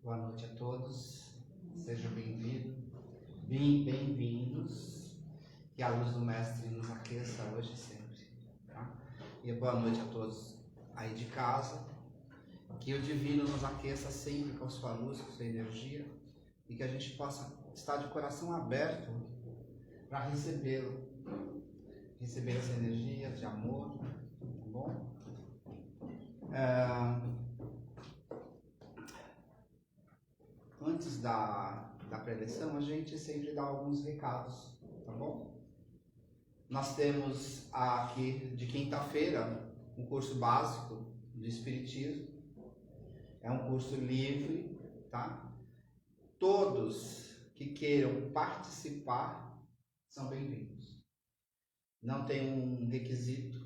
Boa noite a todos, sejam bem-vindos, que a luz do Mestre nos aqueça hoje e sempre, tá? E boa noite a todos aí de casa, que o Divino nos aqueça sempre com a sua luz, com a sua energia, e que a gente possa estar de coração aberto para recebê-lo, receber essa energia de amor, tá bom? Antes da preleção, a gente sempre dá alguns recados, tá bom? Nós temos aqui, de quinta-feira, um curso básico de Espiritismo. É um curso livre, tá? Todos que queiram participar são bem-vindos. Não tem um requisito,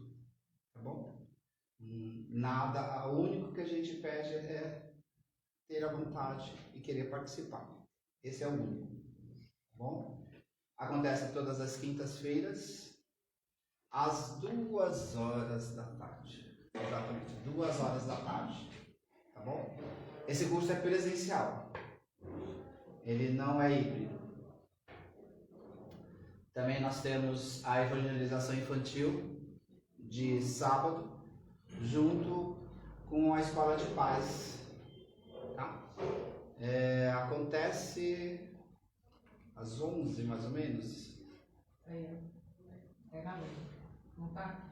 tá bom? Nada, o único que a gente pede é ter a vontade e querer participar. Esse é o único, tá bom? Acontece todas as quintas-feiras, às 2 horas da tarde. Exatamente, 2 horas da tarde, tá bom? Esse curso é presencial, ele não é híbrido. Também nós temos a evangelização infantil de sábado, junto com a Escola de Paz, tá? Acontece às 11, mais ou menos. Não tá?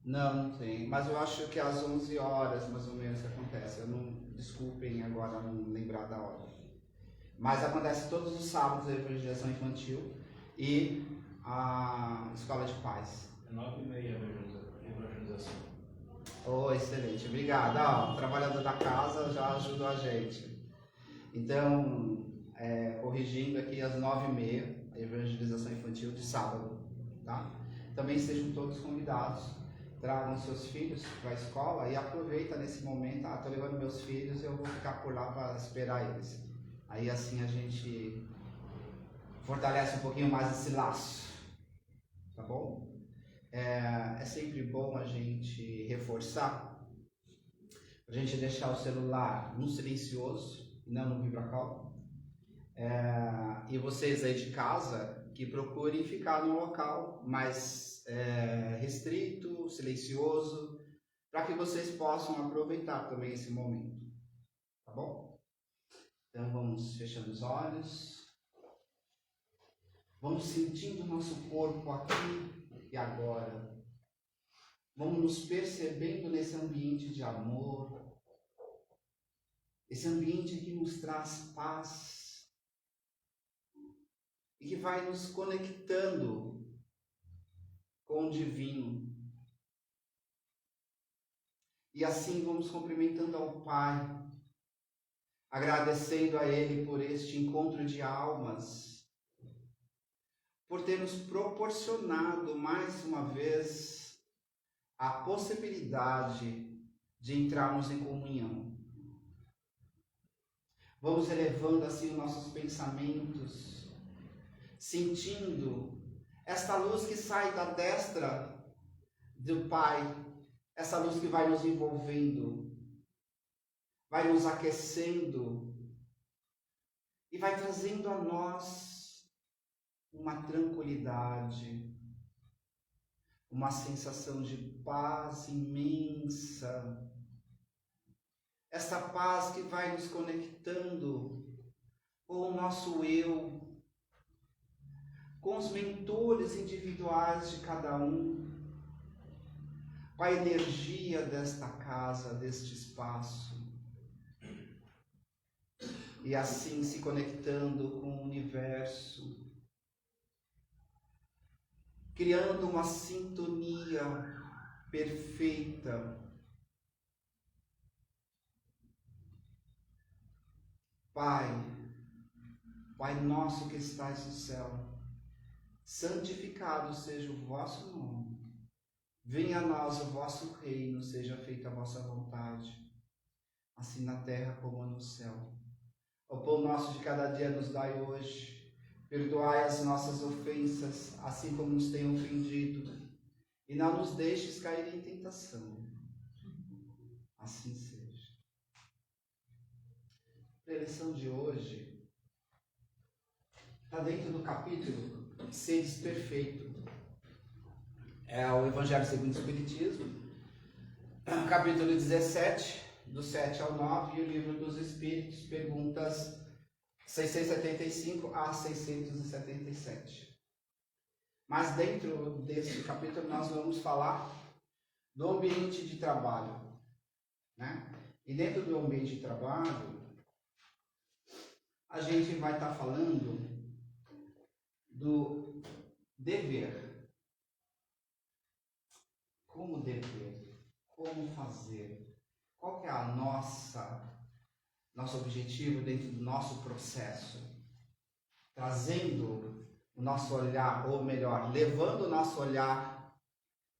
Não tem. Mas eu acho que às 11 horas, mais ou menos, que acontece. Eu não, desculpem agora não lembrar da hora. Mas acontece todos os sábados a evangelização infantil e a Escola de Paz. É 9h30 a evangelização. Oh, excelente. Obrigado. O trabalhador da casa já ajudou a gente. Então, corrigindo aqui, às 9h30, a evangelização infantil de sábado, tá? Também sejam todos convidados, tragam seus filhos para a escola e aproveita nesse momento. Estou levando meus filhos, eu vou ficar por lá para esperar eles. Aí assim a gente fortalece um pouquinho mais esse laço, tá bom? É sempre bom a gente reforçar, a gente deixar o celular no silencioso e não no vibra-calmo. E vocês aí de casa, que procurem ficar num local mais restrito, silencioso, para que vocês possam aproveitar também esse momento, tá bom? Então vamos fechando os olhos, vamos sentindo o nosso corpo aqui e agora, vamos nos percebendo nesse ambiente de amor, esse ambiente que nos traz paz, e que vai nos conectando com o divino. E assim vamos cumprimentando ao Pai, agradecendo a Ele por este encontro de almas, por ter nos proporcionado mais uma vez a possibilidade de entrarmos em comunhão. Vamos elevando assim os nossos pensamentos, sentindo esta luz que sai da destra do Pai, essa luz que vai nos envolvendo, vai nos aquecendo e vai trazendo a nós uma tranquilidade, uma sensação de paz imensa. Esta paz que vai nos conectando com o nosso eu, com os mentores individuais de cada um, com a energia desta casa, deste espaço, e assim se conectando com o universo, criando uma sintonia perfeita. Pai nosso que estais no céu, santificado seja o vosso nome. Venha a nós o vosso reino, seja feita a vossa vontade, assim na terra como no céu. O pão nosso de cada dia nos dai hoje. Perdoai as nossas ofensas, assim como nos tem ofendido. E não nos deixes cair em tentação. Assim seja. a lição de hoje está dentro do capítulo Sedes Perfeito. É o Evangelho segundo o Espiritismo, capítulo 17, do 7 ao 9, e o Livro dos Espíritos, perguntas 675 a 677. Mas dentro desse capítulo nós vamos falar do ambiente de trabalho, né? E dentro do ambiente de trabalho, a gente vai estar falando do dever. Como dever? Como fazer? Qual que é a nosso objetivo dentro do nosso processo? Trazendo o nosso olhar, ou melhor, levando o nosso olhar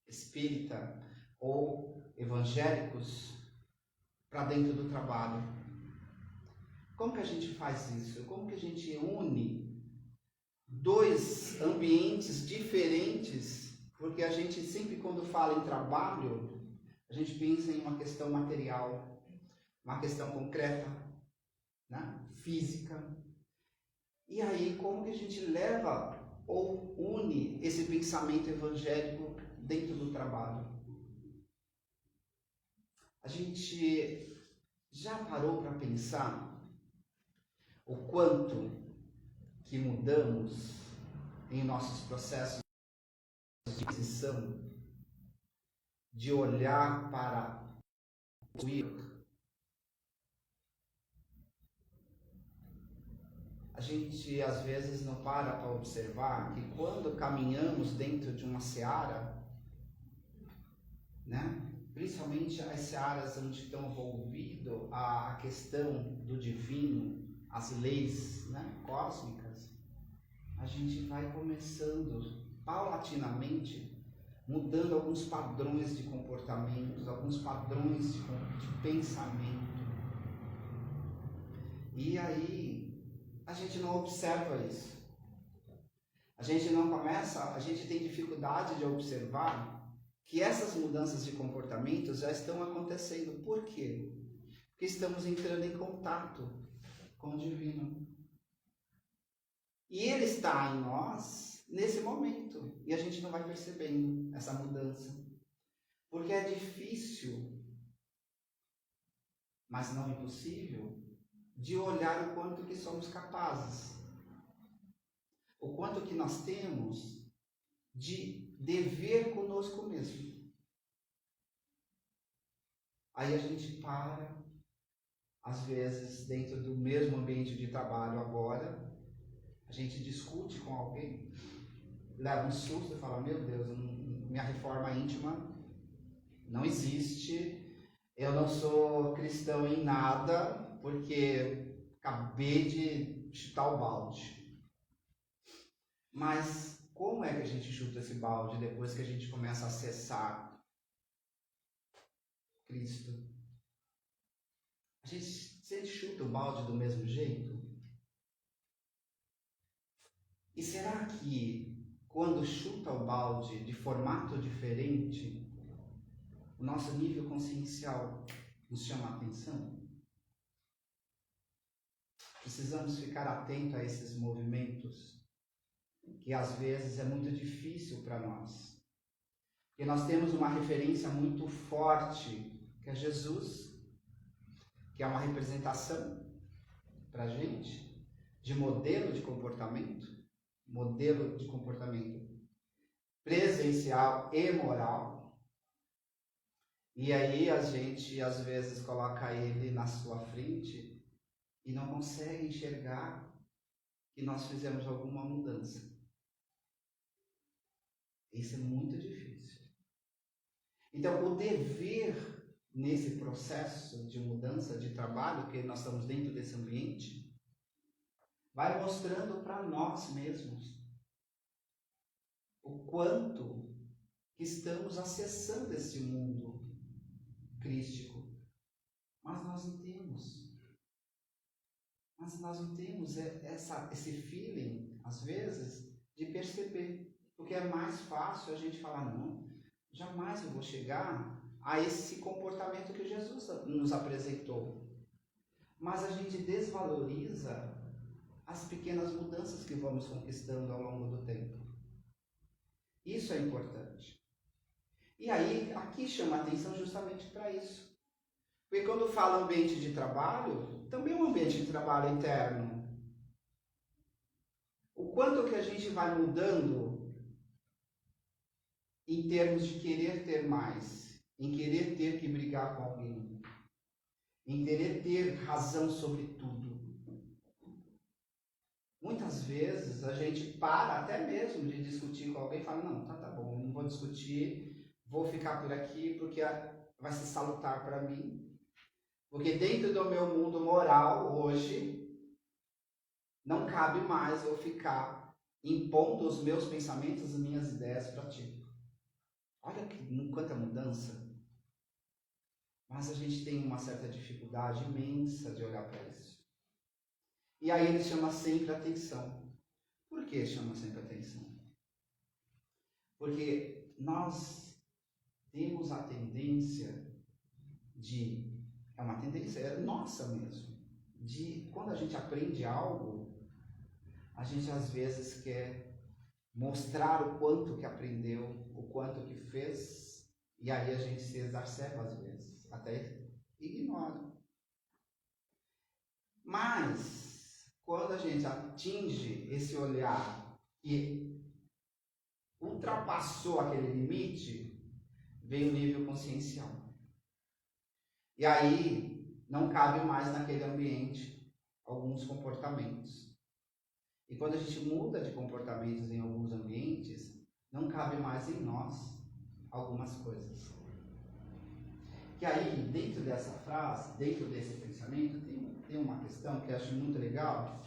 espírita ou evangélicos para dentro do trabalho. Como que a gente faz isso? Como que a gente une dois ambientes diferentes? Porque a gente sempre, quando fala em trabalho, a gente pensa em uma questão material, uma questão concreta, né? Física. E aí, como que a gente leva ou une esse pensamento evangélico dentro do trabalho? A gente já parou para pensar o quanto que mudamos em nossos processos de aquisição, de olhar para o ir? A gente às vezes não para observar que quando caminhamos dentro de uma seara, né? Principalmente as searas onde estão envolvido a questão do divino, as leis, né, cósmicas, a gente vai começando paulatinamente mudando alguns padrões de comportamentos, alguns padrões de pensamento. E aí a gente não observa isso. A gente tem dificuldade de observar que essas mudanças de comportamento já estão acontecendo. Por quê? Porque estamos entrando em contato com o divino. E ele está em nós nesse momento. E a gente não vai percebendo essa mudança. Porque é difícil, mas não impossível, de olhar o quanto que somos capazes. O quanto que nós temos de dever conosco mesmo. Aí a gente para, às vezes, dentro do mesmo ambiente de trabalho agora, a gente discute com alguém, leva um susto e fala, meu Deus, minha reforma íntima não existe, eu não sou cristão em nada, porque acabei de chutar o balde. Mas como é que a gente chuta esse balde depois que a gente começa a acessar Cristo? A gente chuta o balde do mesmo jeito? E será que quando chuta o balde de formato diferente, o nosso nível consciencial nos chama a atenção? Precisamos ficar atentos a esses movimentos, que às vezes é muito difícil para nós. Porque nós temos uma referência muito forte, que é Jesus, que é uma representação para a gente de modelo de comportamento presencial e moral. E aí a gente às vezes coloca ele na sua frente e não consegue enxergar que nós fizemos alguma mudança. Isso é muito difícil. Então, o dever nesse processo de mudança de trabalho, que nós estamos dentro desse ambiente, vai mostrando para nós mesmos o quanto que estamos acessando esse mundo crístico. Mas nós não temos. Esse feeling, às vezes, de perceber. Porque é mais fácil a gente falar, não, jamais eu vou chegar a esse comportamento que Jesus nos apresentou. mas a gente desvaloriza as pequenas mudanças que vamos conquistando ao longo do tempo. Isso é importante. E aí, aqui chama a atenção justamente para isso. Porque quando fala ambiente de trabalho, também é um ambiente de trabalho interno. O quanto que a gente vai mudando em termos de querer ter mais, em querer ter que brigar com alguém, em querer ter razão sobre tudo. Muitas vezes a gente para até mesmo de discutir com alguém e fala, não, tá bom, não vou discutir, vou ficar por aqui porque vai ser salutar para mim. Porque dentro do meu mundo moral hoje, não cabe mais eu ficar impondo os meus pensamentos, as minhas ideias para ti. Olha quanta mudança. Mas a gente tem uma certa dificuldade imensa de olhar para isso. E aí ele chama sempre atenção. Por que chama sempre atenção? Porque nós temos a tendência de, é uma tendência, é nossa mesmo, de quando a gente aprende algo, a gente às vezes quer mostrar o quanto que aprendeu, o quanto que fez, e aí a gente se exacerba às vezes, até ignora. Mas quando a gente atinge esse olhar e ultrapassou aquele limite, vem o nível consciencial. E aí não cabe mais naquele ambiente alguns comportamentos. E quando a gente muda de comportamentos em alguns ambientes, não cabe mais em nós algumas coisas. Que aí, dentro dessa frase, dentro desse pensamento, tem uma questão que eu acho muito legal,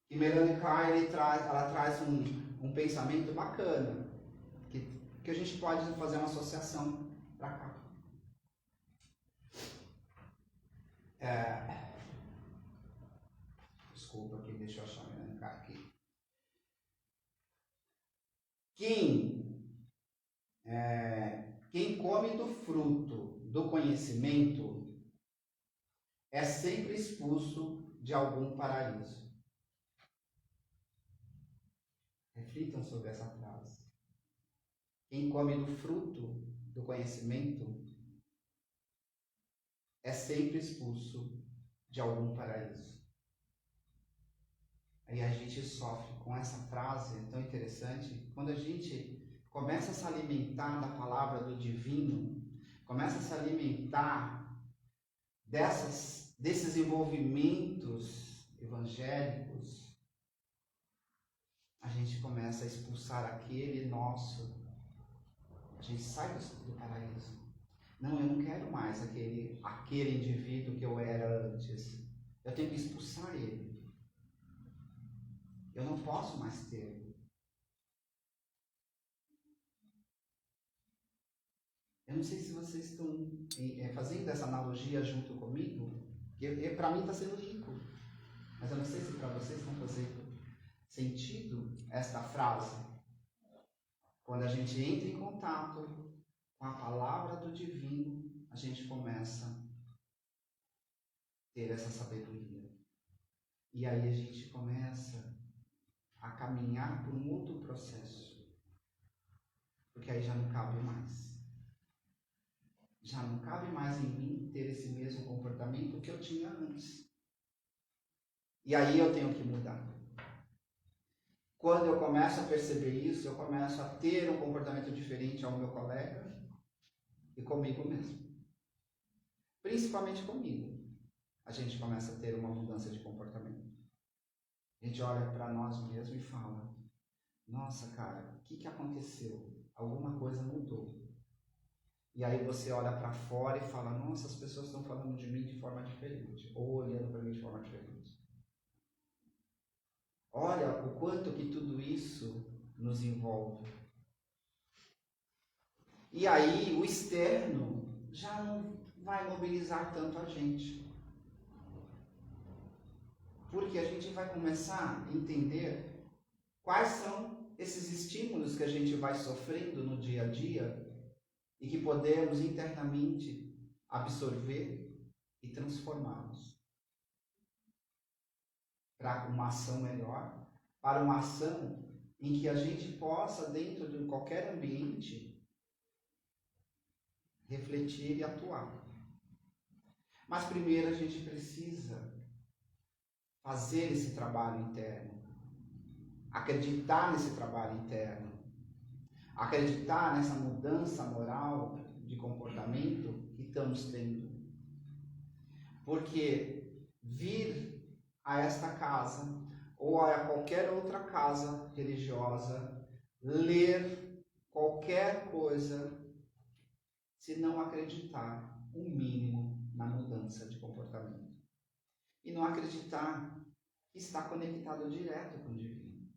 que Melanie Klein ela traz um pensamento bacana, que a gente pode fazer uma associação para cá. Desculpa aqui, deixa eu achar Melanie Klein aqui. Quem come do fruto do conhecimento é sempre expulso de algum paraíso. Reflitam sobre essa frase. Quem come do fruto do conhecimento é sempre expulso de algum paraíso. Aí a gente sofre com essa frase tão interessante. Quando a gente começa a se alimentar da palavra do divino, começa a se alimentar desses envolvimentos evangélicos, a gente começa a expulsar aquele nosso. A gente sai do paraíso. Não, eu não quero mais aquele indivíduo que eu era antes. Eu tenho que expulsar ele. Eu não posso mais ter. Eu não sei se vocês estão fazendo essa analogia junto comigo, que para mim está sendo rico. Mas eu não sei se para vocês estão fazendo sentido esta frase. Quando a gente entra em contato com a palavra do divino, a gente começa a ter essa sabedoria. E aí a gente começa a caminhar por um outro processo. Porque aí já não cabe mais. Já não cabe mais em mim ter esse mesmo comportamento que eu tinha antes. E aí eu tenho que mudar. Quando eu começo a perceber isso, eu começo a ter um comportamento diferente ao meu colega e comigo mesmo. Principalmente comigo. A gente começa a ter uma mudança de comportamento. A gente olha para nós mesmos e fala, nossa, cara, o que aconteceu? Alguma coisa mudou. E aí você olha para fora e fala, nossa, as pessoas estão falando de mim de forma diferente, ou olhando para mim de forma diferente. Olha o quanto que tudo isso nos envolve. E aí o externo já não vai mobilizar tanto a gente. Porque a gente vai começar a entender quais são esses estímulos que a gente vai sofrendo no dia a dia e que podemos internamente absorver e transformá-los. para uma ação melhor, para uma ação em que a gente possa, dentro de qualquer ambiente, refletir e atuar. Mas primeiro a gente precisa fazer esse trabalho interno, acreditar nesse trabalho interno, acreditar nessa mudança moral de comportamento que estamos tendo. Porque vir a esta casa ou a qualquer outra casa religiosa, ler qualquer coisa, se não acreditar o mínimo na mudança de comportamento. E não acreditar que está conectado direto com o divino.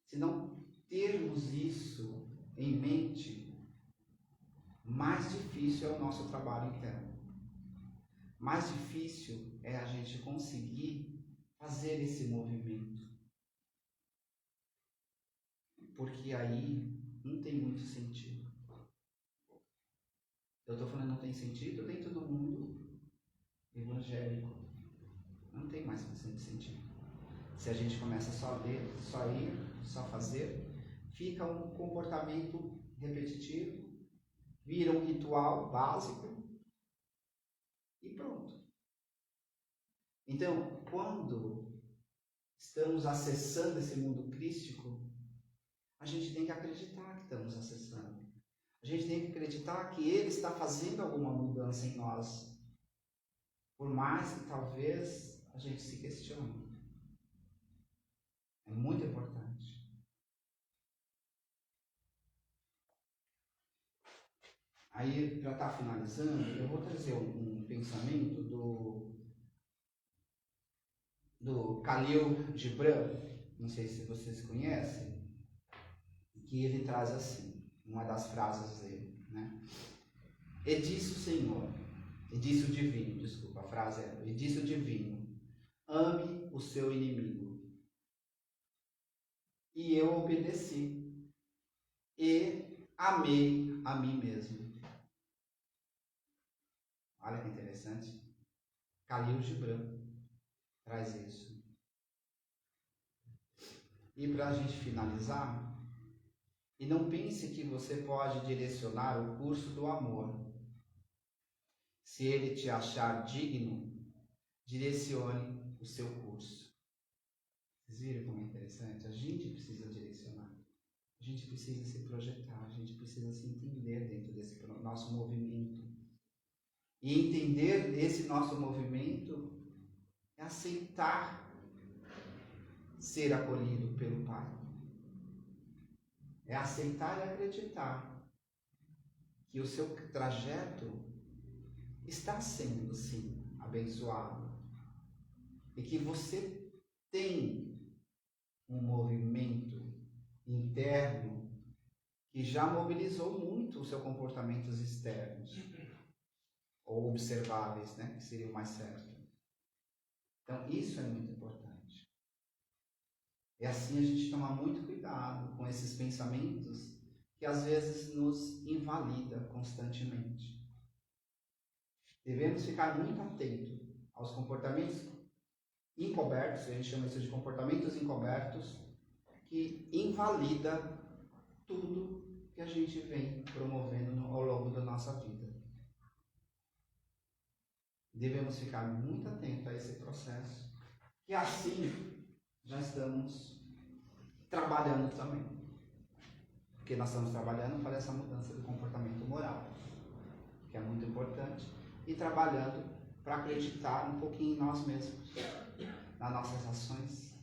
Se não termos isso em mente, mais difícil é o nosso trabalho interno. Mais difícil é a gente conseguir fazer esse movimento. Porque aí não tem muito sentido. Eu estou falando não tem sentido dentro do mundo evangélico. Não tem mais sentido. Se a gente começa só a ler, só ir, só fazer, fica um comportamento repetitivo, vira um ritual básico e pronto. Então, quando estamos acessando esse mundo crístico, a gente tem que acreditar que estamos acessando. A gente tem que acreditar que ele está fazendo alguma mudança em nós. Por mais que talvez a gente se questione. É muito importante. Aí, para estar finalizando, eu vou trazer um pensamento do Khalil Gibran, não sei se vocês conhecem, que ele traz assim, uma das frases dele, né? E disse o Senhor, e disse o divino, desculpa, a frase é, e disse o divino, ame o seu inimigo. E eu obedeci, e amei a mim mesmo. Olha que interessante. Khalil Gibran traz isso. E para a gente finalizar, e não pense que você pode direcionar o curso do amor. Se ele te achar digno, direcione o seu curso. Vocês viram como é interessante? A gente precisa direcionar. A gente precisa se projetar, a gente precisa se entender dentro desse nosso movimento. E entender esse nosso movimento é aceitar ser acolhido pelo Pai. É aceitar e acreditar que o seu trajeto está sendo, sim, abençoado. E que você tem um movimento interno que já mobilizou muito os seus comportamentos externos. Ou observáveis, né? Que seria o mais certo. Então, isso é muito importante. E assim a gente toma muito cuidado com esses pensamentos que às vezes nos invalida constantemente. Devemos ficar muito atentos aos comportamentos encobertos, a gente chama isso de comportamentos encobertos, que invalida tudo que a gente vem promovendo ao longo da nossa vida. Devemos ficar muito atentos a esse processo, e assim já estamos trabalhando também. Porque nós estamos trabalhando para essa mudança do comportamento moral, que é muito importante, e trabalhando para acreditar um pouquinho em nós mesmos, nas nossas ações,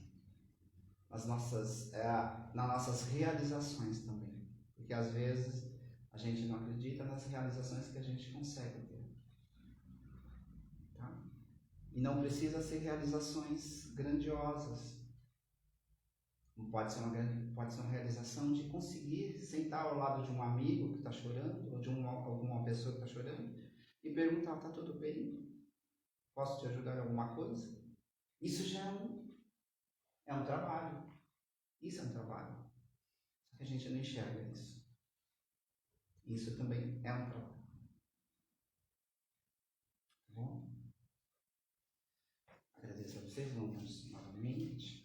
nas nossas realizações também. Porque às vezes a gente não acredita nas realizações que a gente consegue ter. Tá? E não precisa ser realizações grandiosas. Pode ser uma realização de conseguir sentar ao lado de um amigo que está chorando, ou de alguma pessoa que está chorando, e perguntar, está tudo bem? Posso te ajudar em alguma coisa? Isso já é um trabalho. Isso é um trabalho. Só que a gente não enxerga isso. Isso também é um trabalho. Tá bom? Agradeço a vocês, vamos novamente. mente.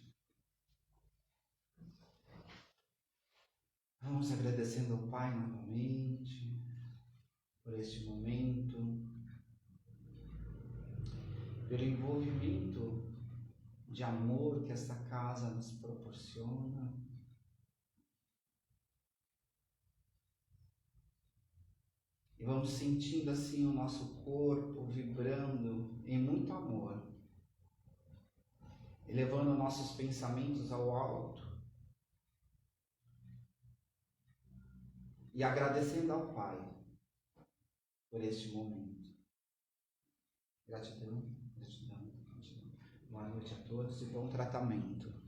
Vamos agradecendo ao Pai novamente por este momento, pelo envolvimento de amor que esta casa nos proporciona. E vamos sentindo assim o nosso corpo vibrando em muito amor, elevando nossos pensamentos ao alto e agradecendo ao Pai por este momento. Gratidão, gratidão, gratidão. Boa noite a todos e bom tratamento.